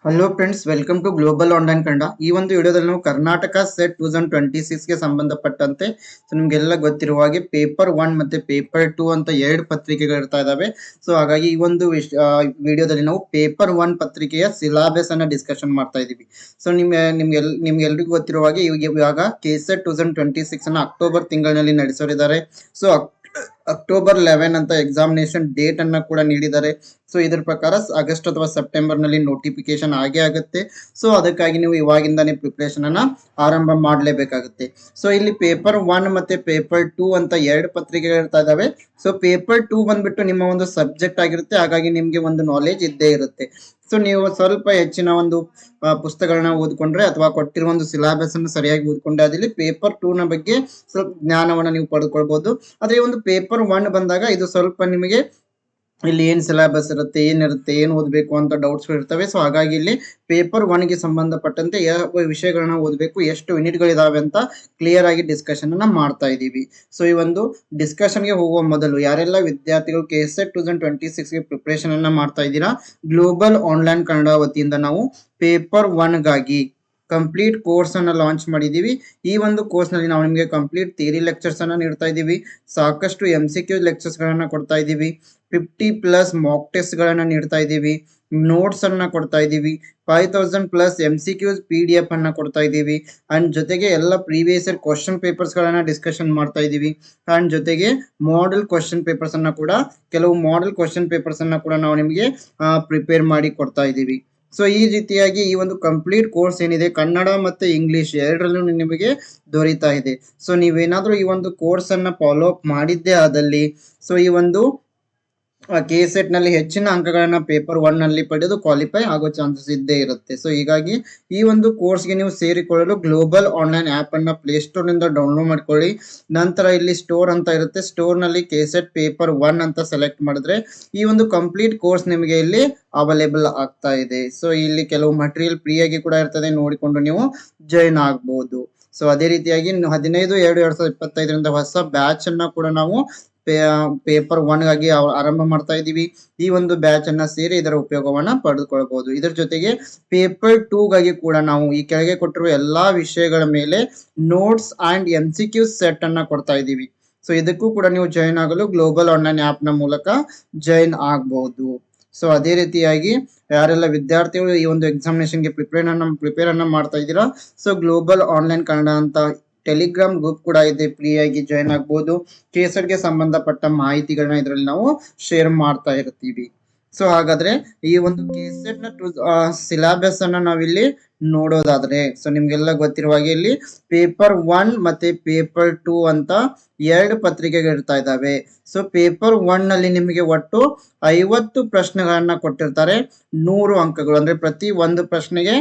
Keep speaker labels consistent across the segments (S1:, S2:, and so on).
S1: Hello friends, welcome to global online Kannada. ಈ ಒಂದು ವಿಡಿಯೋದಲ್ಲಿ ನಾವು ಕರ್ನಾಟಕ ಸೆಟ್ 2026ಗೆ ಸಂಬಂಧಪಟ್ಟಂತೆ ನಿಮಗೆಲ್ಲ ಗೊತ್ತಿರುವ ಹಾಗೆ ಪೇಪರ್ 1 ಮತ್ತೆ ಪೇಪರ್ 2 ಅಂತ ಎರಡು ಪತ್ರಿಕೆಗಳು ಇರ್ತಾ ಇದಾವೆ. ಸೊ ಹಾಗಾಗಿ ಈ ಒಂದು ವಿಡಿಯೋದಲ್ಲಿ ನಾವು ಪೇಪರ್ 1 ಪತ್ರಿಕೆಯ ಸಿಲಾಬಸ್ ಅನ್ನ ಡಿಸ್ಕಷನ್ ಮಾಡ್ತಾ ಇದೀವಿ. ಸೊ ನಿಮ್ಗೆಲ್ರಿಗೂ ಗೊತ್ತಿರುವ ಹಾಗೆ ಇವಾಗ ಕೆಸೆಟ್ 2026 ಅನ್ನ ಅಕ್ಟೋಬರ್ ತಿಂಗಳಿನಲ್ಲಿ ನಡೆಸೋರಿದ್ದಾರೆ. ಸೊ ಅಕ್ಟೋಬರ್ 11 ಅಂತ ಎಕ್ಸಾಮಿನೇಷನ್ ಡೇಟ್ ಅನ್ನ ಕೂಡ ನೀಡಿದ್ದಾರೆ. ಸೊ ಇದರ ಪ್ರಕಾರ ಆಗಸ್ಟ್ ಅಥವಾ ಸೆಪ್ಟೆಂಬರ್ ನಲ್ಲಿ ನೋಟಿಫಿಕೇಶನ್ ಆಗೇ ಆಗುತ್ತೆ. ಸೊ ಅದಕ್ಕಾಗಿ ನೀವು ಇವಾಗಿಂದಾನೇ ಪ್ರಿಪರೇಷನ್ ಅನ್ನ ಆರಂಭ ಮಾಡಲೇಬೇಕಾಗುತ್ತೆ. ಸೊ ಇಲ್ಲಿ ಪೇಪರ್ 1 ಮತ್ತೆ ಪೇಪರ್ 2 ಅಂತ ಎರಡು ಪತ್ರಿಕೆಗಳು ಇರ್ತಾ ಇದಾವೆ. ಸೊ ಪೇಪರ್ 2 ಬಂದ್ಬಿಟ್ಟು ನಿಮ್ಮ ಒಂದು ಸಬ್ಜೆಕ್ಟ್ ಆಗಿರುತ್ತೆ, ಹಾಗಾಗಿ ನಿಮ್ಗೆ ಒಂದು ನಾಲೆಜ್ ಇದ್ದೇ ಇರುತ್ತೆ. ಸೊ ನೀವು ಸ್ವಲ್ಪ ಹೆಚ್ಚಿನ ಒಂದು ಪುಸ್ತಕಗಳನ್ನ ಓದ್ಕೊಂಡ್ರೆ ಅಥವಾ ಕೊಟ್ಟಿರುವ ಒಂದು ಸಿಲಾಬಸ್ ಅನ್ನು ಸರಿಯಾಗಿ ಓದ್ಕೊಂಡ್ರೆ ಅದಲ್ಲಿ ಪೇಪರ್ 2 ನ ಬಗ್ಗೆ ಸ್ವಲ್ಪ ಜ್ಞಾನವನ್ನ ನೀವು ಪಡೆದುಕೊಳ್ಬಹುದು. ಆದ್ರೆ ಒಂದು ಪೇಪರ್ 1 ಬಂದಾಗ ಇದು ಸ್ವಲ್ಪ ನಿಮಗೆ ಇಲ್ಲಿ ಏನ್ ಸಿಲೆಬಸ್ ಇರುತ್ತೆ, ಏನಿರುತ್ತೆ, ಏನ್ ಓದಬೇಕು ಅಂತ ಡೌಟ್ಸ್ ಇರ್ತವೆ. ಸೊ ಹಾಗಾಗಿ ಇಲ್ಲಿ ಪೇಪರ್ 1 ಗೆ ಸಂಬಂಧಪಟ್ಟಂತೆ ಯಾವ ವಿಷಯಗಳನ್ನ ಓದಬೇಕು, ಎಷ್ಟು ಯೂನಿಟ್ಗಳಿದಾವೆ ಅಂತ ಕ್ಲಿಯರ್ ಆಗಿ ಡಿಸ್ಕಷನ್ ಅನ್ನ ಮಾಡ್ತಾ ಇದೀವಿ. ಸೊ ಈ ಒಂದು ಡಿಸ್ಕಷನ್ ಗೆ ಹೋಗುವ ಮೊದಲು ಯಾರೆಲ್ಲ ವಿದ್ಯಾರ್ಥಿಗಳು ಕೆಸೆಟ್ 2026 ಗೆ ಪ್ರಿಪರೇಷನ್ ಅನ್ನ ಮಾಡ್ತಾ ಇದ್ದೀರಾ, ಗ್ಲೋಬಲ್ ಆನ್ಲೈನ್ ಕನ್ನಡ ವತಿಯಿಂದ ನಾವು ಪೇಪರ್ 1 ಗಾಗಿ ಕಂಪ್ಲೀಟ್ ಕೋರ್ಸ್ ಅನ್ನ ಲಾಂಚ್ ಮಾಡಿದೀವಿ. ಈ ಒಂದು ಕೋರ್ಸ್ ನಲ್ಲಿ ನಾವು ನಿಮಗೆ ಕಂಪ್ಲೀಟ್ ಥಿಯರಿ ಲೆಕ್ಚರ್ಸ್ ಅನ್ನ ನೀಡ್ತಾ ಇದ್ದೀವಿ, ಸಾಕಷ್ಟು MCQ ಲೆಕ್ಚರ್ಸ್ ಗಳನ್ನ ಕೊಡ್ತಾ ಇದ್ದೀವಿ, 50+ ಮಾಕ್ ಟೆಸ್ಟ್ ಗಳನ್ನ ನೀಡ್ತಾ ಇದ್ದೀವಿ, ನೋಟ್ಸ್ ಅನ್ನ ಕೊಡ್ತಾ ಇದ್ದೀವಿ, 5000+ MCQs PDF ಅನ್ನ ಕೊಡ್ತಾ ಇದ್ದೀವಿ. ಅಂಡ್ ಜೊತೆಗೆ ಎಲ್ಲ ಪ್ರೀವಿಯಸ್ ಇಯರ್ ಕ್ವಶನ್ ಪೇಪರ್ಸ್ ಗಳನ್ನ ಡಿಸ್ಕಷನ್ ಮಾಡ್ತಾ ಇದ್ದೀವಿ. ಅಂಡ್ ಜೊತೆಗೆ ಮಾಡೆಲ್ ಕ್ವಶನ್ ಪೇಪರ್ಸ್ ಅನ್ನ ಕೂಡ ಕೆಲವು ಮಾಡೆಲ್ ಕ್ವಶನ್ ಪೇಪರ್ಸ್ ಅನ್ನ ಕೂಡ ನಾವು ನಿಮಗೆ ಪ್ರಿಪೇರ್ ಮಾಡಿ ಕೊಡ್ತಾ ಇದ್ದೀವಿ. ಸೊ ಈ ರೀತಿಯಾಗಿ ಈ ಒಂದು ಕಂಪ್ಲೀಟ್ ಕೋರ್ಸ್ ಏನಿದೆ ಕನ್ನಡ ಮತ್ತೆ ಇಂಗ್ಲಿಷ್ ಎರಡರಲ್ಲೂ ನಿಮಗೆ ದೊರೀತಾ ಇದೆ. ಸೊ ನೀವೇನಾದ್ರೂ ಈ ಒಂದು ಕೋರ್ಸ್ ಅನ್ನ ಫಾಲೋ ಅಪ್ ಮಾಡಿದ್ದೇ ಆದಲ್ಲಿ ಸೊ ಈ ಒಂದು ಕೆಸೆಟ್ ನಲ್ಲಿ ಹೆಚ್ಚಿನ ಅಂಕಗಳನ್ನ ಪೇಪರ್ 1 ನಲ್ಲಿ ಪಡೆದು ಕ್ವಾಲಿಫೈ ಆಗೋ ಚಾನ್ಸಸ್ ಇದ್ದೇ ಇರುತ್ತೆ. ಸೊ ಹೀಗಾಗಿ ಈ ಒಂದು ಕೋರ್ಸ್ಗೆ ನೀವು ಸೇರಿಕೊಳ್ಳಲು ಗ್ಲೋಬಲ್ ಆನ್ಲೈನ್ ಆಪ್ ಅನ್ನ ಪ್ಲೇಸ್ಟೋರ್ ನಿಂದ ಡೌನ್ಲೋಡ್ ಮಾಡ್ಕೊಳ್ಳಿ. ನಂತರ ಇಲ್ಲಿ ಸ್ಟೋರ್ ಅಂತ ಇರುತ್ತೆ, ಸ್ಟೋರ್ ನಲ್ಲಿ ಕೆಸೆಟ್ ಪೇಪರ್ 1 ಅಂತ ಸೆಲೆಕ್ಟ್ ಮಾಡಿದ್ರೆ ಈ ಒಂದು ಕಂಪ್ಲೀಟ್ ಕೋರ್ಸ್ ನಿಮಗೆ ಇಲ್ಲಿ ಅವೈಲೇಬಲ್ ಆಗ್ತಾ ಇದೆ. ಸೊ ಇಲ್ಲಿ ಕೆಲವು ಮಟೀರಿಯಲ್ ಫ್ರೀ ಆಗಿ ಕೂಡ ಇರ್ತದೆ, ನೋಡಿಕೊಂಡು ನೀವು ಜಾಯಿನ್ ಆಗಬಹುದು. ಸೊ ಅದೇ ರೀತಿಯಾಗಿ 15/7/2025 ಹೊಸ ಬ್ಯಾಚ್ ಅನ್ನ ಕೂಡ ನಾವು ಪೇಪರ್ 1 ಗಾಗಿ ಆರಂಭ ಮಾಡ್ತಾ ಇದ್ದೀವಿ. ಈ ಒಂದು ಬ್ಯಾಚ್ ಅನ್ನ ಸೇರಿ ಇದರ ಉಪಯೋಗವನ್ನ ಪಡೆದುಕೊಳ್ಳಬಹುದು. ಇದರ ಜೊತೆಗೆ ಪೇಪರ್ 2 ಗಾಗಿ ಕೂಡ ನಾವು ಈ ಕೆಳಗೆ ಕೊಟ್ಟಿರುವ ಎಲ್ಲಾ ವಿಷಯಗಳ ಮೇಲೆ ನೋಟ್ಸ್ ಅಂಡ್ MCQ ಸೆಟ್ ಅನ್ನ ಕೊಡ್ತಾ ಇದ್ದೀವಿ. ಸೊ ಇದಕ್ಕೂ ಕೂಡ ನೀವು ಜಾಯಿನ್ ಆಗಲು ಗ್ಲೋಬಲ್ ಆನ್ಲೈನ್ ಆಪ್ ನ ಮೂಲಕ ಜಾಯಿನ್ ಆಗಬಹುದು. ಸೊ ಅದೇ ರೀತಿಯಾಗಿ ಯಾರೆಲ್ಲ ವಿದ್ಯಾರ್ಥಿಗಳು ಈ ಒಂದು ಎಕ್ಸಾಮಿನೇಷನ್ ಗೆ ಪ್ರಿಪೇರ್ ಅನ್ನ ಮಾಡ್ತಾ ಇದ್ದೀರಾ, ಸೊ ಗ್ಲೋಬಲ್ ಆನ್ಲೈನ್ ಕನ್ನಡ ಅಂತ ಟೆಲಿಗ್ರಾಮ್ ಗ್ರೂಪ್ ಕೂಡ ಇದೆ, ಫ್ರೀ ಆಗಿ ಜಾಯಿನ್ ಆಗ್ಬಹುದು. ಕೆಸೆಟ್ ಗೆ ಸಂಬಂಧಪಟ್ಟ ಮಾಹಿತಿಗಳನ್ನ ಇದರಲ್ಲಿ ನಾವು ಶೇರ್ ಮಾಡ್ತಾ ಇರ್ತೀವಿ. ಸೊ ಹಾಗಾದ್ರೆ ಈ ಒಂದು ಕೆಸೆಟ್ ನ ಸಿಲಾಬಸ್ ಅನ್ನ ನಾವಿಲ್ಲಿ ನೋಡೋದಾದ್ರೆ ಸೊ ನಿಮ್ಗೆಲ್ಲ ಗೊತ್ತಿರುವ ಹಾಗೆ ಇಲ್ಲಿ ಪೇಪರ್ 1 ಮತ್ತೆ ಪೇಪರ್ 2 ಅಂತ ಎರಡು ಪತ್ರಿಕೆಗಳು ಇರ್ತಾ ಇದಾವೆ. ಸೊ ಪೇಪರ್ 1 ನಲ್ಲಿ ನಿಮಗೆ ಒಟ್ಟು 50 ಪ್ರಶ್ನೆಗಳನ್ನ ಕೊಟ್ಟಿರ್ತಾರೆ, 100 ಅಂಕಗಳು, ಅಂದ್ರೆ ಪ್ರತಿ ಒಂದು ಪ್ರಶ್ನೆಗೆ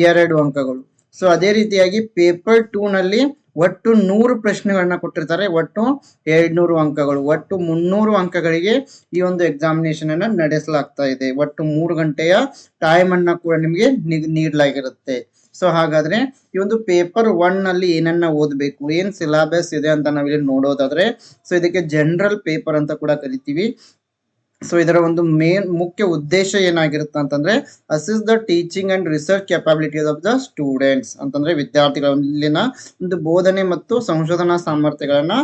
S1: 2 ಅಂಕಗಳು. ಸೊ ಅದೇ ರೀತಿಯಾಗಿ ಪೇಪರ್ 2 ನಲ್ಲಿ ಒಟ್ಟು 100 ಪ್ರಶ್ನೆಗಳನ್ನ ಕೊಟ್ಟಿರ್ತಾರೆ, ಒಟ್ಟು 200 ಅಂಕಗಳು, ಒಟ್ಟು 300 ಅಂಕಗಳಿಗೆ ಈ ಒಂದು ಎಕ್ಸಾಮಿನೇಷನ್ ಅನ್ನ ನಡೆಸಲಾಗ್ತಾ ಇದೆ. ಒಟ್ಟು 3 ಗಂಟೆಯ ಟೈಮ್ ಅನ್ನ ಕೂಡ ನಿಮಗೆ ನೀಡಲಾಗಿರುತ್ತೆ. ಸೊ ಹಾಗಾದ್ರೆ ಈ ಒಂದು ಪೇಪರ್ 1 ನಲ್ಲಿ ಏನನ್ನ ಓದಬೇಕು, ಏನ್ ಸಿಲಾಬಸ್ ಇದೆ ಅಂತ ನಾವಿಲ್ಲಿ ನೋಡೋದಾದ್ರೆ ಸೊ ಇದಕ್ಕೆ ಜನರಲ್ ಪೇಪರ್ ಅಂತ ಕೂಡ ಕರಿತೀವಿ. ಸೊ ಇದರ ಒಂದು ಮುಖ್ಯ ಉದ್ದೇಶ ಏನಾಗಿರುತ್ತೆ ಅಂತಂದ್ರೆ assess the teaching and research capabilities of the students ಅಂತಂದ್ರೆ ವಿದ್ಯಾರ್ಥಿಗಳಲ್ಲಿನ ಒಂದು ಬೋಧನೆ ಮತ್ತು ಸಂಶೋಧನಾ ಸಾಮರ್ಥ್ಯಗಳನ್ನ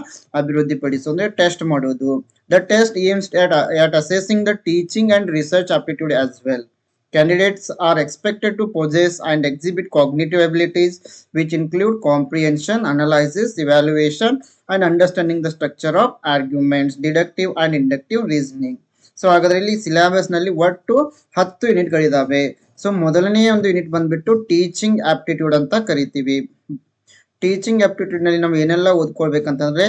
S1: ಅಭಿವೃದ್ಧಿಪಡಿಸು, ಅಂದ್ರೆ ಟೆಸ್ಟ್ ಮಾಡೋದು. The test aims at assessing the teaching and research aptitude as well. Candidates are expected to possess and exhibit cognitive abilities which include comprehension, analysis, evaluation, and understanding the structure of arguments, deductive and inductive reasoning. So ಹಾಗಾದ್ರೆ ಇಲ್ಲಿ syllabus ನಲ್ಲಿ ಒಟ್ಟು 10 ಯೂನಿಟ್ಗಳಿದಾವೆ. So ಮೊದಲನೇ ಒಂದು unit ಬಂದ್ಬಿಟ್ಟು teaching aptitude ಅಂತ ಕರಿತೀವಿ. Teaching aptitude ನಲ್ಲಿ ನಾವು ಏನೆಲ್ಲ ಓದ್ಕೊಳ್ಬೇಕಂತಂದ್ರೆ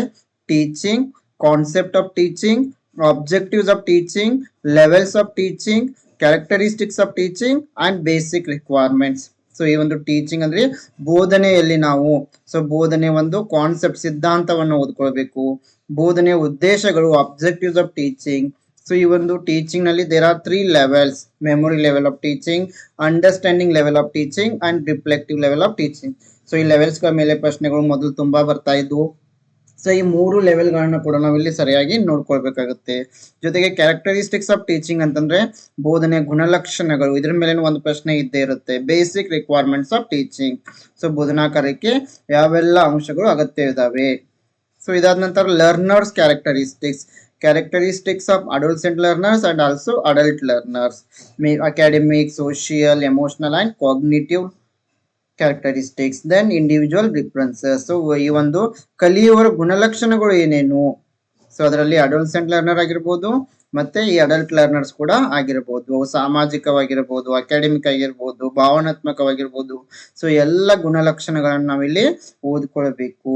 S1: teaching, concept of teaching, objectives of teaching, levels of teaching, characteristics of teaching and basic requirements. So ಈ ಒಂದು ಟೀಚಿಂಗ್ ಅಂದ್ರೆ ಬೋಧನೆಯಲ್ಲಿ ನಾವು ಬೋಧನೆ ಒಂದು ಕಾನ್ಸೆಪ್ಟ್ ಸಿದ್ಧಾಂತವನ್ನು ಓದ್ಕೊಳ್ಬೇಕು, ಬೋಧನೆಯ ಉದ್ದೇಶಗಳು ಆಬ್ಜೆಕ್ಟಿವ್ಸ್ ಆಫ್ ಟೀಚಿಂಗ್. ಸೊ ಈ ಒಂದು ಟೀಚಿಂಗ್ ನಲ್ಲಿ there are 3 levels: memory level of teaching, understanding level of teaching and reflective level of teaching. So ಈ ಲೆವೆಲ್ಸ್ ಗಳ ಮೇಲೆ ಪ್ರಶ್ನೆಗಳು ಮೊದಲು ತುಂಬಾ ಬರ್ತಾ ಇದ್ವು. ಸೊ ಈ 3 ಲೆವೆಲ್ಗಳನ್ನ ಕೂಡ ನಾವಿಲ್ಲಿ ಸರಿಯಾಗಿ ನೋಡ್ಕೊಳ್ಬೇಕಾಗುತ್ತೆ. ಜೊತೆಗೆ ಕ್ಯಾರೆಕ್ಟರಿಸ್ಟಿಕ್ಸ್ ಆಫ್ ಟೀಚಿಂಗ್ ಅಂತಂದ್ರೆ ಬೋಧನೆ ಗುಣಲಕ್ಷಣಗಳು, ಇದ್ರ ಮೇಲೆ ಒಂದು ಪ್ರಶ್ನೆ ಇದ್ದೇ ಇರುತ್ತೆ. Basic requirements of teaching, so ಬೋಧನಾ ಕಾರ್ಯಕ್ಕೆ ಯಾವೆಲ್ಲ ಅಂಶಗಳು ಅಗತ್ಯ ಇದಾವೆ. ಸೊ ಇದಾದ ನಂತರ learners characteristics of adolescent learners and also adult learners, academic, social, emotional and cognitive characteristics, then individual differences. So ಈ ಒಂದು ಕಲಿಯುವವರ ಗುಣಲಕ್ಷಣಗಳು ಏನೇನು, ಸೊ ಅದರಲ್ಲಿ ಅಡೋಲ್ಸೆಂಟ್ ಲರ್ನರ್ ಆಗಿರ್ಬೋದು ಮತ್ತೆ ಈ ಅಡಲ್ಟ್ ಲರ್ನರ್ಸ್ ಕೂಡ ಆಗಿರ್ಬೋದು, ಸಾಮಾಜಿಕವಾಗಿರ್ಬೋದು, ಅಕಾಡೆಮಿಕ್ ಆಗಿರ್ಬೋದು, ಭಾವನಾತ್ಮಕವಾಗಿರ್ಬೋದು. ಸೊ ಎಲ್ಲ ಗುಣಲಕ್ಷಣಗಳನ್ನ ನಾವಿಲ್ಲಿ ಓದ್ಕೊಳ್ಬೇಕು.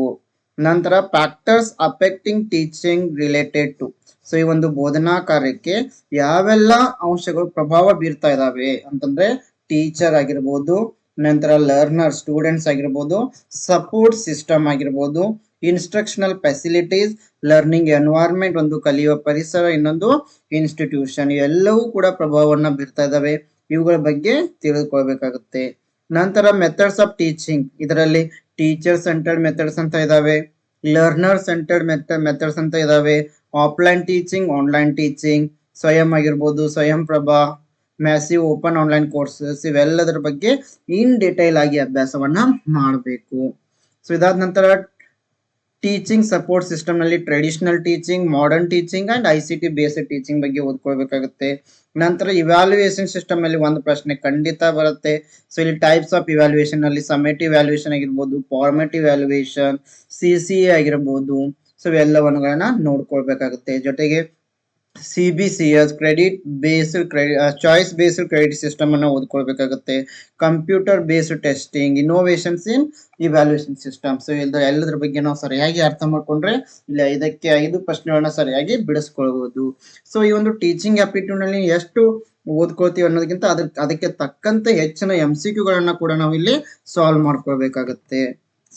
S1: ನಂತರ factors affecting teaching related to, so ಈ ಒಂದು ಬೋಧನಾ ಕಾರ್ಯಕ್ಕೆ ಯಾವೆಲ್ಲ ಅಂಶಗಳು ಪ್ರಭಾವ ಬೀರ್ತಾ ಇದಾವೆ ಅಂತಂದ್ರೆ ಟೀಚರ್ ಆಗಿರ್ಬೋದು, ನಂತರ ಲರ್ನರ್ ಸ್ಟೂಡೆಂಟ್ಸ್ ಆಗಿರ್ಬೋದು, ಸಪೋರ್ಟ್ ಸಿಸ್ಟಮ್ ಆಗಿರ್ಬೋದು, ಇನ್ಸ್ಟ್ರಕ್ಷನಲ್ ಫೆಸಿಲಿಟೀಸ್, ಲರ್ನಿಂಗ್ ಎನ್ವೈರ್ಮೆಂಟ್ ಒಂದು ಕಲಿಯುವ ಪರಿಸರ, ಇನ್ನೊಂದು ಇನ್ಸ್ಟಿಟ್ಯೂಷನ್, ಎಲ್ಲವೂ ಕೂಡ ಪ್ರಭಾವವನ್ನ ಬೀರ್ತಾ ಇದಾವೆ. ಇವುಗಳ ಬಗ್ಗೆ ತಿಳಿದುಕೊಳ್ಬೇಕಾಗುತ್ತೆ. ನಂತರ ಮೆಥಡ್ಸ್ ಆಫ್ ಟೀಚಿಂಗ್, ಇದರಲ್ಲಿ ಟೀಚರ್ ಸೆಂಟರ್ಡ್ ಮೆಥಡ್ಸ್ ಅಂತ ಇದಾವೆ, ಲರ್ನರ್ ಸೆಂಟರ್ಡ್ ಮೆಥಡ್ಸ್ ಅಂತ ಇದಾವೆ, ಆಫ್ಲೈನ್ ಟೀಚಿಂಗ್, ಆನ್ಲೈನ್ ಟೀಚಿಂಗ್, ಸ್ವಯಂ ಆಗಿರ್ಬೋದು, ಸ್ವಯಂ Prabha, massive open online courses, ಇವೆಲ್ಲದರ ಬಗ್ಗೆ ಇನ್ ಡಿಟೈಲ್ ಆಗಿ ಅಭ್ಯಾಸವನ್ನ ಮಾಡಬೇಕು. ಸೊ ಇದಾದ ನಂತರ ಟೀಚಿಂಗ್ ಸಪೋರ್ಟ್ ಸಿಸ್ಟಮ್ ನಲ್ಲಿ traditional teaching, modern teaching and ICT based teaching ಬಗ್ಗೆ ಓದ್ಕೊಳ್ಬೇಕಾಗುತ್ತೆ. ನಂತರ ಇವ್ಯಾಲ್ಯೂಯೇಷನ್ ಸಿಸ್ಟಮ್ ಅಲ್ಲಿ ಒಂದು ಪ್ರಶ್ನೆ ಖಂಡಿತ ಬರುತ್ತೆ. ಸೊ ಇಲ್ಲಿ ಟೈಪ್ಸ್ ಆಫ್ ಇವ್ಯಾಲ್ಯೂಯೇಷನ್ ಅಲ್ಲಿ ಸಮೇಟಿವ್ ಇವ್ಯಾಲ್ಯೂಯೇಷನ್ ಆಗಿರ್ಬೋದು, ಫಾರ್ಮೇಟಿವ್ ಇವ್ಯಾಲ್ಯೂಯೇಷನ್, CCA ಆಗಿರ್ಬೋದು. ಸೊ ಇವೆಲ್ಲವನ್ನುಗಳನ್ನ ನೋಡ್ಕೊಳ್ಬೇಕಾಗುತ್ತೆ. ಜೊತೆಗೆ CBCS credit based choice based credit system ಅನ್ನ ಓದ್ಕೊಳ್ಬೇಕಾಗುತ್ತೆ. ಕಂಪ್ಯೂಟರ್ ಬೇಸ್ಡ್ ಟೆಸ್ಟಿಂಗ್, ಇನ್ನೋವೇಷನ್ಸ್ ಇನ್ ಇವ್ಯಾಲ್ಯೂಯೇಷನ್ ಸಿಸ್ಟಮ್. ಸೊ ಎಲ್ಲದರ ಬಗ್ಗೆ ನಾವು ಸರಿಯಾಗಿ ಅರ್ಥ ಮಾಡ್ಕೊಂಡ್ರೆ ಇಲ್ಲಿ 5 ಪ್ರಶ್ನೆಗಳನ್ನ ಸರಿಯಾಗಿ ಬಿಡಿಸ್ಕೊಳ್ಬಹುದು. ಸೊ ಈ ಒಂದು ಟೀಚಿಂಗ್ ಆಪ್ಟಿಟ್ಯೂಡ್ ನಲ್ಲಿ ಎಷ್ಟು ಓದ್ಕೊಳ್ತೀವಿ ಅನ್ನೋದಕ್ಕಿಂತ ಅದಕ್ಕೆ ತಕ್ಕಂತೆ ಹೆಚ್ಚಿನ MCQ ಗಳನ್ನ ಕೂಡ ನಾವು ಇಲ್ಲಿ ಸಾಲ್ವ್ ಮಾಡ್ಕೊಳ್ಬೇಕಾಗುತ್ತೆ.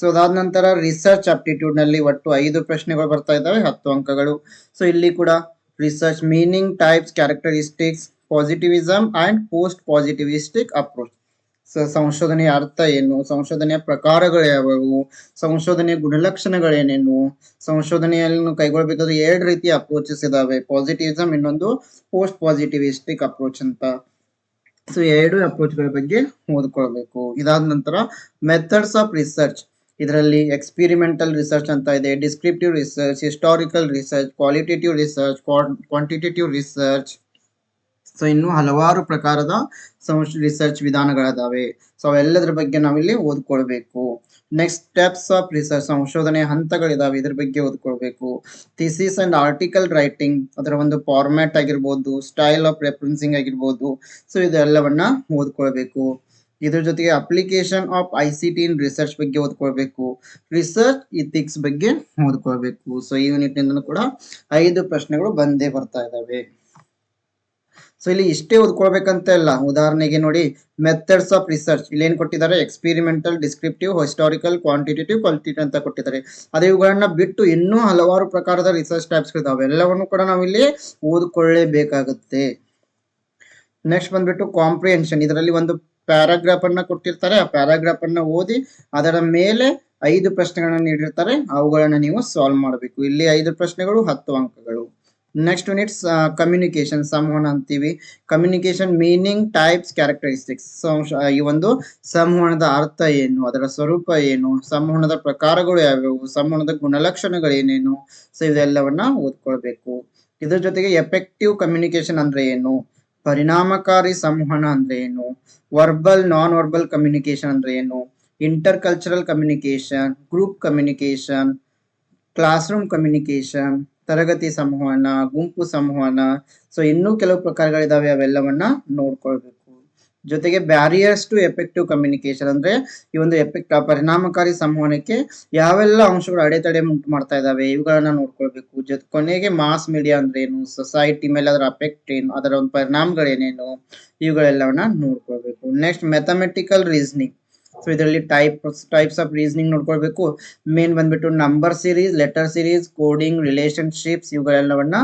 S1: ಸೊ ಅದಾದ ನಂತರ ರಿಸರ್ಚ್ ಆಪ್ಟಿಟ್ಯೂಡ್ ನಲ್ಲಿ ಒಟ್ಟು 5 ಪ್ರಶ್ನೆಗಳು ಬರ್ತಾ ಇದ್ದಾವೆ, 10 ಅಂಕಗಳು. ಸೊ ಇಲ್ಲಿ ಕೂಡ research meaning, types, characteristics, positivism and post positivistic approach. So ಸಂಶೋಧನೆಯ ಅರ್ಥ ಏನು, ಸಂಶೋಧನೆಯ ಪ್ರಕಾರಗಳು ಯಾವುವು, ಸಂಶೋಧನೆಯ ಗುಣಲಕ್ಷಣಗಳೇನೇನು, ಸಂಶೋಧನೆಯನ್ನು ಕೈಗೊಳ್ಳಬೇಕಾದ್ರೆ 2 ರೀತಿಯ ಅಪ್ರೋಚಸ್ ಇದಾವೆ, ಪಾಸಿಟಿವಿಸಮ್, ಇನ್ನೊಂದು ಪೋಸ್ಟ್ ಪಾಸಿಟಿವಿಸ್ಟಿಕ್ ಅಪ್ರೋಚ್ ಅಂತ. ಸೊ 2 ಅಪ್ರೋಚ್ಗಳ ಬಗ್ಗೆ ಓದ್ಕೊಳ್ಬೇಕು. ಇದಾದ ನಂತರ ಮೆಥಡ್ಸ್ ಆಫ್ ರಿಸರ್ಚ್, ಇದರಲ್ಲಿ ಎಕ್ಸ್ಪಿರಿಮೆಂಟಲ್ ರಿಸರ್ಚ್ ಅಂತ ಇದೆ, descriptive research, historical research, qualitative research, quantitative research. So ಇನ್ನು ಹಲವಾರು ಪ್ರಕಾರದ ರಿಸರ್ಚ್ ವಿಧಾನಗಳಿದಾವೆ. ಸೊ ಅವೆಲ್ಲದರ ಬಗ್ಗೆ ನಾವಿಲ್ಲಿ ಓದ್ಕೊಳ್ಬೇಕು. ನೆಕ್ಸ್ಟ್ ಸ್ಟೆಪ್ಸ್ ಆಫ್ ರಿಸರ್ಚ್, ಸಂಶೋಧನೆಯ ಹಂತಗಳಿದಾವೆ, ಇದ್ರ ಬಗ್ಗೆ ಓದ್ಕೊಳ್ಬೇಕು. ಥಿಸಿಸ್ ಅಂಡ್ ಆರ್ಟಿಕಲ್ ರೈಟಿಂಗ್, ಅದರ ಒಂದು ಫಾರ್ಮ್ಯಾಟ್ ಆಗಿರ್ಬೋದು, ಸ್ಟೈಲ್ ಆಫ್ ರೆಫರೆನ್ಸಿಂಗ್ ಆಗಿರ್ಬೋದು. ಸೊ ಇದೆಲ್ಲವನ್ನ ಓದ್ಕೊಳ್ಬೇಕು. ಇದ್ರ ಜೊತೆಗೆ application of ICT in research ಬಗ್ಗೆ ಓದ್ಕೊಳ್ಬೇಕು. ರಿಸರ್ಚ್ ಇಥಿಕ್ಸ್ ಬಗ್ಗೆ ಓದ್ಕೊಳ್ಬೇಕು. ಸೊ ಈ ಯೂನಿಟ್ ನಿಂದ ಕೂಡ 5 ಪ್ರಶ್ನೆಗಳು ಬಂದೇ ಬರ್ತಾ ಇದಾವೆ. ಸೊ ಇಲ್ಲಿ ಇಷ್ಟೇ ಓದ್ಕೊಳ್ಬೇಕಂತ ಇಲ್ಲ. ಉದಾಹರಣೆಗೆ ನೋಡಿ, ಮೆಥಡ್ಸ್ ಆಫ್ ರಿಸರ್ಚ್ ಇಲ್ಲಿ ಏನ್ ಕೊಟ್ಟಿದ್ದಾರೆ, experimental, descriptive, historical, quantitative, qualitative ಅಂತ ಕೊಟ್ಟಿದ್ದಾರೆ. ಅದೇ ಇವುಗಳನ್ನ ಬಿಟ್ಟು ಇನ್ನೂ ಹಲವಾರು ಪ್ರಕಾರದ ರಿಸರ್ಚ್ ಟೈಪ್ಸ್ ಇದಾವೆ, ಎಲ್ಲವನ್ನು ಕೂಡ ನಾವಿಲ್ಲಿ ಓದ್ಕೊಳ್ಳೇಬೇಕಾಗುತ್ತೆ. ನೆಕ್ಸ್ಟ್ ಬಂದ್ಬಿಟ್ಟು ಕಾಂಪ್ರಿಹೆನ್ಷನ್, ಇದರಲ್ಲಿ ಒಂದು ಪ್ಯಾರಾಗ್ರಾಫ್ ಅನ್ನ ಕೊಟ್ಟಿರ್ತಾರೆ, ಆ ಪ್ಯಾರಾಗ್ರಾಫ್ ಅನ್ನ ಓದಿ ಅದರ ಮೇಲೆ 5 ಪ್ರಶ್ನೆಗಳನ್ನ ನೀಡಿರ್ತಾರೆ, ಅವುಗಳನ್ನ ನೀವು ಸಾಲ್ವ್ ಮಾಡಬೇಕು. ಇಲ್ಲಿ 5 ಪ್ರಶ್ನೆಗಳು, 10 ಅಂಕಗಳು. ನೆಕ್ಸ್ಟ್ ಯೂನಿಟ್ ಕಮ್ಯುನಿಕೇಶನ್, ಸಂವಹನ ಅಂತೀವಿ. Communication meaning, types, characteristics. ಈ ಒಂದು ಸಂವಹನದ ಅರ್ಥ ಏನು, ಅದರ ಸ್ವರೂಪ ಏನು, ಸಂವಹನದ ಪ್ರಕಾರಗಳು ಯಾವ್ಯಾವು, ಸಂವಹನದ ಗುಣಲಕ್ಷಣಗಳು ಏನೇನು. ಸೊ ಇದೆಲ್ಲವನ್ನ ಓದ್ಕೊಳ್ಬೇಕು. ಇದ್ರ ಜೊತೆಗೆ ಎಫೆಕ್ಟಿವ್ ಕಮ್ಯುನಿಕೇಶನ್ ಅಂದ್ರೆ ಏನು, ಪರಿಣಾಮಕಾರಿ ಸಂವಹನ ಅಂದ್ರೆ ಏನು, ವರ್ಬಲ್ ನಾನ್ ವರ್ಬಲ್ ಕಮ್ಯುನಿಕೇಶನ್ ಅಂದ್ರೆ ಏನು, inter cultural communication, group communication, class room communication, ತರಗತಿ ಸಂವಹನ, ಗುಂಪು ಸಂವಹನ. ಸೊ ಇನ್ನೂ ಕೆಲವು ಪ್ರಕಾರಗಳಿದಾವೆ, ಅವೆಲ್ಲವನ್ನ ನೋಡ್ಕೊಳ್ಬೇಕು. ಜೊತೆಗೆ ಬ್ಯಾರಿಯರ್ಸ್ ಟು ಎಫೆಕ್ಟಿವ್ ಕಮ್ಯುನಿಕೇಶನ್ ಅಂದ್ರೆ ಈ ಒಂದು ಪರಿಣಾಮಕಾರಿ ಸಂವಹನಕ್ಕೆ ಯಾವೆಲ್ಲ ಅಂಶಗಳು ಅಡೆತಡೆ ಉಂಟು ಮಾಡ್ತಾ ಇದಾವೆ, ಇವುಗಳನ್ನ ನೋಡ್ಕೊಳ್ಬೇಕು. ಕೊನೆಗೆ ಮಾಸ್ ಮೀಡಿಯಾ ಅಂದ್ರೆ ಏನು, ಸೊಸೈಟಿ ಮೇಲೆ ಅದರ ಅಫೆಕ್ಟ್ ಏನು, ಅದರ ಒಂದು ಪರಿಣಾಮಗಳೇನೇನು, ಇವುಗಳೆಲ್ಲವನ್ನ ನೋಡ್ಕೊಳ್ಬೇಕು. Next mathematical reasoning. ಸೊ ಇದರಲ್ಲಿ ಟೈಪ್ಸ್ ಆಫ್ ರೀಸನಿಂಗ್ ನೋಡ್ಕೊಳ್ಬೇಕು. ಮೇನ್ ಬಂದ್ಬಿಟ್ಟು number series, letter series, coding, relationships, ಇವುಗಳೆಲ್ಲವನ್ನ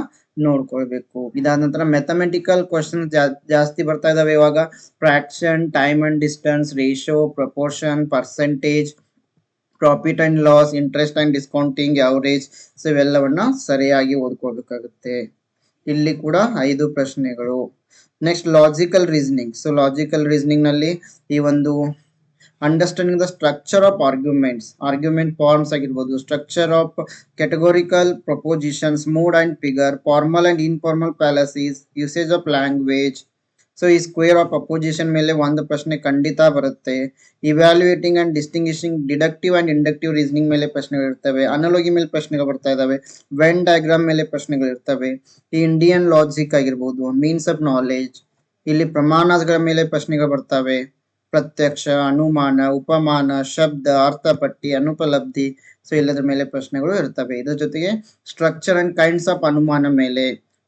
S1: ನೋಡ್ಕೊಳ್ಬೇಕು. ಇದಾದ ನಂತರ ಮ್ಯಾಥಮೆಟಿಕಲ್ ಕ್ವಶನ್ ಜಾಸ್ತಿ ಬರ್ತಾ ಇದಾವೆ ಇವಾಗ. Fraction, time and distance, ratio, proportion, percentage, profit and loss, interest and discounting, average, so ಇವೆಲ್ಲವನ್ನ ಸರಿಯಾಗಿ ಓದ್ಕೋಬೇಕಾಗುತ್ತೆ. ಇಲ್ಲಿ ಕೂಡ 5 ಪ್ರಶ್ನೆಗಳು. Next logical reasoning. So logical reasoning ನಲ್ಲಿ ಈ ಒಂದು understanding the structure of argument forms ಆಗಿರ್ಬೋದು, structure of categorical propositions, mood and figure, formal and informal fallacies, usage of language. So ಈ ಸ್ಕ್ವೇರ್ ಆಫ್ ಅಪೋಸಿಷನ್ ಮೇಲೆ ಒಂದು ಪ್ರಶ್ನೆ ಖಂಡಿತ ಬರುತ್ತೆ. Evaluating and ಡಿಸ್ಟಿಂಗ್ವಿಶಿಂಗ್ deductive and inductive reasoning ಮೇಲೆ ಪ್ರಶ್ನೆಗಳು ಇರ್ತವೆ. ಅನಾಲಜಿ ಮೇಲೆ ಪ್ರಶ್ನೆಗಳು ಬರ್ತಾ ಇದಾವೆ. ವೆನ್ ಡಯಾಗ್ರಾಮ್ ಮೇಲೆ ಪ್ರಶ್ನೆಗಳು ಇರ್ತವೆ. ಈ ಇಂಡಿಯನ್ ಲಾಜಿಕ್ ಆಗಿರ್ಬೋದು, ಮೀನ್ಸ್ ಆಫ್ ನಾಲೆಜ್, ಇಲ್ಲಿ ಪ್ರಮಾಣಗಳ ಮೇಲೆ ಪ್ರಶ್ನೆಗಳು ಬರ್ತವೆ. ಪ್ರತ್ಯಕ್ಷ, ಅನುಮಾನ, ಉಪಮಾನ, ಶಬ್ದ, ಅರ್ಥಪಟ್ಟಿ, ಅನುಪಲಬ್ಧಿ, ಸೊ ಎಲ್ಲದರ ಮೇಲೆ ಪ್ರಶ್ನೆಗಳು ಇರ್ತವೆ. ಇದರ ಜೊತೆಗೆ ಸ್ಟ್ರಕ್ಚರ್ ಅಂಡ್ ಕೈಂಡ್ಸ್ ಆಫ್ ಅನುಮಾನ ಮೇಲೆ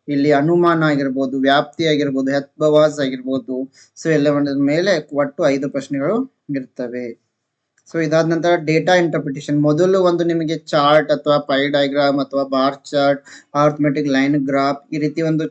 S1: ಇಲ್ಲಿ ಅನುಮಾನ ಆಗಿರ್ಬೋದು, ವ್ಯಾಪ್ತಿ ಆಗಿರ್ಬೋದು, ಹೆತ್ಬವಾಸ್ ಆಗಿರ್ಬೋದು, ಸೊ ಎಲ್ಲವನ್ನ ಮೇಲೆ ಒಟ್ಟು 5 ಪ್ರಶ್ನೆಗಳು ಇರ್ತವೆ. ಸೊ ಇದಾದ ನಂತರ ಡೇಟಾ ಇಂಟರ್ಪ್ರಿಟೇಷನ್. ಮೊದಲು ಒಂದು ನಿಮಗೆ ಚಾರ್ಟ್ ಅಥವಾ ಪೈ ಡಯಾಗ್ರಾಮ್ ಅಥವಾ bar chart, arithmetic line graph, ಈ ರೀತಿ ಒಂದು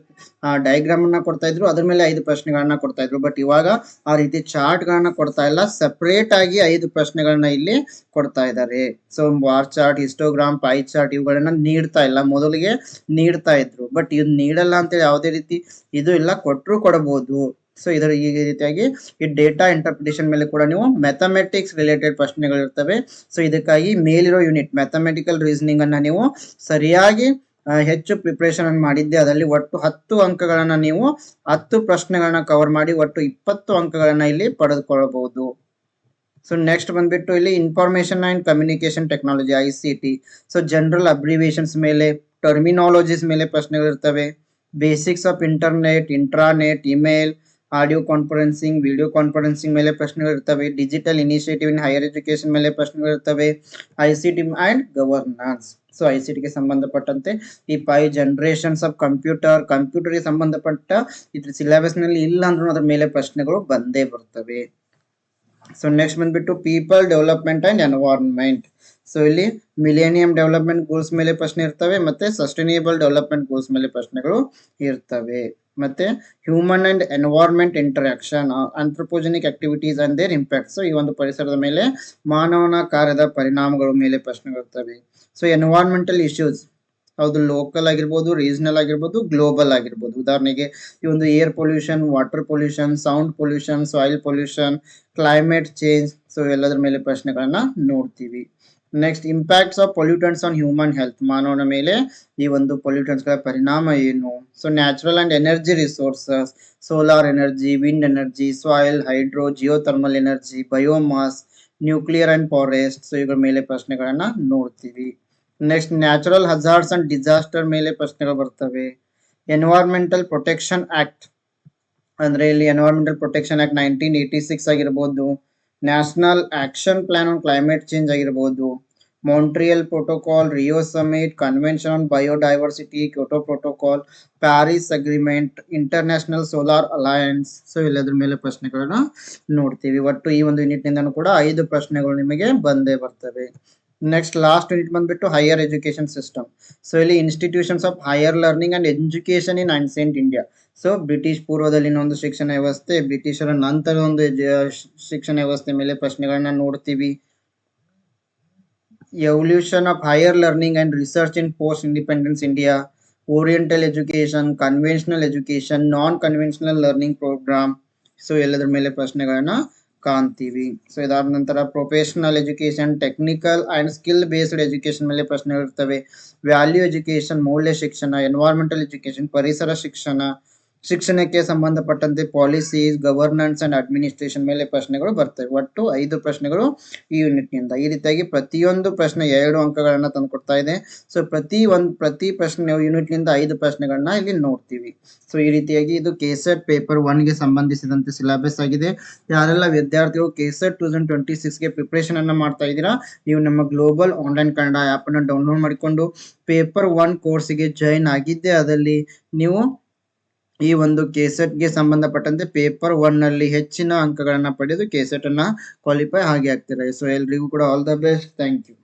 S1: ಡಯಾಗ್ರಾಮ್ ಅನ್ನ ಕೊಡ್ತಾ ಇದ್ರು. ಅದ್ರ ಮೇಲೆ 5 ಪ್ರಶ್ನೆಗಳನ್ನ ಕೊಡ್ತಾ ಇದ್ರು. ಬಟ್ ಇವಾಗ ಆ ರೀತಿ ಚಾರ್ಟ್ ಗಳನ್ನ ಕೊಡ್ತಾ ಇಲ್ಲ, ಸೆಪರೇಟ್ ಆಗಿ 5 ಪ್ರಶ್ನೆಗಳನ್ನ ಇಲ್ಲಿ ಕೊಡ್ತಾ ಇದ್ದಾರೆ. So bar chart, histogram, pi chart ಇವುಗಳನ್ನ ನೀಡ್ತಾ ಇಲ್ಲ. ಮೊದಲಿಗೆ ನೀಡ್ತಾ ಇದ್ರು, ಬಟ್ ಇದು ನೀಡಲ್ಲ ಅಂತೇಳಿ ಯಾವುದೇ ರೀತಿ ಇದು ಇಲ್ಲ, ಕೊಟ್ಟರು ಕೊಡಬಹುದು. ಸೊ ಇದರ ಈ ರೀತಿಯಾಗಿ ಈ ಡೇಟಾ ಇಂಟರ್ಪ್ರಿಟೇಷನ್ ಮೇಲೆ ಕೂಡ ನೀವು ಮ್ಯಾಥಮೆಟಿಕ್ಸ್ ರಿಲೇಟೆಡ್ ಪ್ರಶ್ನೆಗಳು ಇರ್ತವೆ. ಸೊ ಇದಕ್ಕಾಗಿ ಮೇಲಿರೋ ಯೂನಿಟ್ ಮ್ಯಾಥಮೆಟಿಕಲ್ ರೀಸನಿಂಗ್ ಅನ್ನ ನೀವು ಸರಿಯಾಗಿ ಹೆಚ್ಚು ಪ್ರಿಪರೇಷನ್ ಅನ್ನು ಮಾಡಿದ್ದೆ. ಅದರಲ್ಲಿ ಒಟ್ಟು 10 ಅಂಕಗಳನ್ನ ನೀವು 10 ಪ್ರಶ್ನೆಗಳನ್ನ ಕವರ್ ಮಾಡಿ ಒಟ್ಟು 20 ಅಂಕಗಳನ್ನ ಇಲ್ಲಿ ಪಡೆದುಕೊಳ್ಳಬಹುದು. ಸೊ ನೆಕ್ಸ್ಟ್ ಬಂದ್ಬಿಟ್ಟು ಇಲ್ಲಿ information and communication technology, ICT. So general abbreviations ಮೇಲೆ, ಟರ್ಮಿನಾಲಜೀಸ್ ಮೇಲೆ ಪ್ರಶ್ನೆಗಳು ಇರ್ತವೆ. Basics of internet, intranet, email, audio conferencing, video conferencing ಮೇಲೆ ಪ್ರಶ್ನೆಗಳು ಇರ್ತವೆ. Digital initiative in higher education ಮೇಲೆ ಪ್ರಶ್ನೆಗಳು ಇರ್ತವೆ. ICT and governance. So ICT ಗೆ ಸಂಬಂಧಪಟ್ಟಂತೆ ಈ 5 ಜನರೇಷನ್ಸ್ ಆಫ್ ಕಂಪ್ಯೂಟರ್ ಗೆ ಸಂಬಂಧಪಟ್ಟ ಇದ್ರ ಸಿಲೆಬಸ್ ನಲ್ಲಿ ಇಲ್ಲ ಅಂದ್ರೂ ಅದ್ರ ಮೇಲೆ ಪ್ರಶ್ನೆಗಳು ಬಂದೇ ಬರ್ತವೆ. ಸೊ ನೆಕ್ಸ್ಟ್ ಬಂದ್ಬಿಟ್ಟು people development and environment. So ಇಲ್ಲಿ ಮಿಲೇನಿಯಂ ಡೆವಲಪ್ಮೆಂಟ್ ಗೋಲ್ಸ್ ಮೇಲೆ ಪ್ರಶ್ನೆ ಇರ್ತವೆ, ಮತ್ತೆ ಸಸ್ಟೈನೇಬಲ್ ಡೆವಲಪ್ಮೆಂಟ್ ಗೋಲ್ಸ್ ಮೇಲೆ ಪ್ರಶ್ನೆಗಳು ಇರ್ತವೆ. ಮತ್ತೆ human and environment interaction, anthropogenic activities and their impact. So ಈ ಒಂದು ಪರಿಸರದ ಮೇಲೆ ಮಾನವನ ಕಾರ್ಯದ ಪರಿಣಾಮಗಳ ಮೇಲೆ ಪ್ರಶ್ನೆಗಳು ಇರ್ತವೆ. ಸೊ ಎನ್ವೈರನ್ಮೆಂಟಲ್ ಇಶ್ಯೂಸ್, ಹೌದು, ಲೋಕಲ್ ಆಗಿರ್ಬೋದು, ರೀಜನಲ್ ಆಗಿರ್ಬೋದು, ಗ್ಲೋಬಲ್ ಆಗಿರ್ಬೋದು. ಉದಾಹರಣೆಗೆ ಈ ಒಂದು air pollution, water pollution, sound pollution, soil pollution, climate change, so ಎಲ್ಲದರ ಮೇಲೆ ಪ್ರಶ್ನೆಗಳನ್ನ ನೋಡ್ತೀವಿ. Next impacts of pollutants on human health, ಮಾನವನ ಮೇಲೆ ಈ ಒಂದು ಪೊಲ್ಯೂಟೆಂಟ್ಸ್ ಗಳ ಪರಿಣಾಮ ಏನು. So natural and energy resources, solar energy, wind energy, soil, hydro, geothermal energy, biomass, nuclear and forest, so ಇವುಗಳ ಮೇಲೆ ಪ್ರಶ್ನೆಗಳನ್ನ ನೋಡ್ತೀವಿ. Next natural hazards and disaster ಮೇಲೆ ಪ್ರಶ್ನೆಗಳು ಬರ್ತವೆ. ಎನ್ವೈರನ್ಮೆಂಟಲ್ ಪ್ರೊಟೆಕ್ಷನ್ ಆಕ್ಟ್, ಅಂದ್ರೆ ಇಲ್ಲಿ ಎನ್ವೈರನ್ಮೆಂಟಲ್ ಪ್ರೊಟೆಕ್ಷನ್ ಆಕ್ಟ್ 1986 ಆಗಿರ್ಬೋದು. National action plan on climate change ಆಗಿರ್ಬೋದು. Montreal protocol, Rio summit, convention on biodiversity, Kyoto protocol, Paris agreement, international solar alliance, so ಎಲ್ಲದ್ರ ಮೇಲೆ ಪ್ರಶ್ನೆಗಳನ್ನ ನೋಡ್ತೀವಿ. ಒಟ್ಟು ಈ ಒಂದು ಯೂನಿಟ್ ನಿಂದನೂ ಕೂಡ 5 ಪ್ರಶ್ನೆಗಳು ನಿಮಗೆ ಬಂದೇ ಬರ್ತವೆ. ನೆಕ್ಸ್ಟ್ ಲಾಸ್ಟ್ ಯೂನಿಟ್ ಬಂದ್ಬಿಟ್ಟು ಹೈಯರ್ ಎಜುಕೇಶನ್ ಸಿಸ್ಟಮ್. ಸೊ ಇಲ್ಲಿ institutions of higher learning and education in ancient India. So British ಪೂರ್ವದಲ್ಲಿನ ಒಂದು ಶಿಕ್ಷಣ ವ್ಯವಸ್ಥೆ, ಬ್ರಿಟಿಷರ ನಂತರ ಒಂದು ಶಿಕ್ಷಣ ವ್ಯವಸ್ಥೆ ಮೇಲೆ ಪ್ರಶ್ನೆಗಳನ್ನ ನೋಡ್ತೀವಿ. Evolution of higher learning and research in post independence India, oriental education, conventional education, non conventional learning program, so ಎಲ್ಲದರ ಮೇಲೆ ಪ್ರಶ್ನೆಗಳನ್ನ ಕಾಣ್ತೀವಿ. ಸೊ ಇದಾದ ನಂತರ professional education, technical and skill based education ಮೇಲೆ ಪ್ರಶ್ನೆಗಳು ಇರ್ತವೆ. ವ್ಯಾಲ್ಯೂ ಎಜುಕೇಶನ್, ಮೌಲ್ಯ ಶಿಕ್ಷಣ, ಎನ್ವೈರನ್ಮೆಂಟಲ್ ಎಜುಕೇಶನ್, ಪರಿಸರ ಶಿಕ್ಷಣ, ಶಿಕ್ಷಣಕ್ಕೆ ಸಂಬಂಧಪಟ್ಟಂತೆ ಪಾಲಿಸೀಸ್, ಗವರ್ನೆನ್ಸ್ ಅಂಡ್ ಅಡ್ಮಿನಿಸ್ಟ್ರೇಷನ್ ಮೇಲೆ ಪ್ರಶ್ನೆಗಳು ಬರ್ತವೆ. ಒಟ್ಟು 5 ಪ್ರಶ್ನೆಗಳು ಈ ಯೂನಿಟ್ ನಿಂದ. ಈ ರೀತಿಯಾಗಿ ಪ್ರತಿಯೊಂದು ಪ್ರಶ್ನೆ 2 ಅಂಕಗಳನ್ನ ತಂದುಕೊಡ್ತಾ ಇದೆ. ಸೊ ಪ್ರತಿ ಪ್ರಶ್ನೆ ಯೂನಿಟ್ ನಿಂದ 5 ಪ್ರಶ್ನೆಗಳನ್ನ ಇಲ್ಲಿ ನೋಡ್ತೀವಿ. ಸೊ ಈ ರೀತಿಯಾಗಿ ಇದು ಕೆಸೆಟ್ ಪೇಪರ್ 1 ಗೆ ಸಂಬಂಧಿಸಿದಂತೆ ಸಿಲೆಬಸ್ ಆಗಿದೆ. ಯಾರೆಲ್ಲ ವಿದ್ಯಾರ್ಥಿಗಳು ಕೆಸೆಟ್ 2026 ಗೆ ಪ್ರಿಪರೇಷನ್ ಅನ್ನ ಮಾಡ್ತಾ ಇದ್ದೀರಾ, ನೀವು ನಮ್ಮ ಗ್ಲೋಬಲ್ ಆನ್ಲೈನ್ ಕನ್ನಡ ಆಪ್ ಅನ್ನು ಡೌನ್ಲೋಡ್ ಮಾಡಿಕೊಂಡು ಪೇಪರ್ 1 ಕೋರ್ಸ್ಗೆ ಜಾಯಿನ್ ಆಗಿದ್ದೆ ಅದಲ್ಲಿ ನೀವು ಈ ಒಂದು ಕೆಸೆಟ್ ಗೆ ಸಂಬಂಧಪಟ್ಟಂತೆ ಪೇಪರ್ 1 ನಲ್ಲಿ ಹೆಚ್ಚಿನ ಅಂಕಗಳನ್ನ ಪಡೆದು ಕೆಸೆಟ್ ಅನ್ನ ಕ್ವಾಲಿಫೈ ಆಗಿ ಆಗ್ತೀರಾ. ಸೊ ಎಲ್ರಿಗೂ ಕೂಡ all the best. Thank you.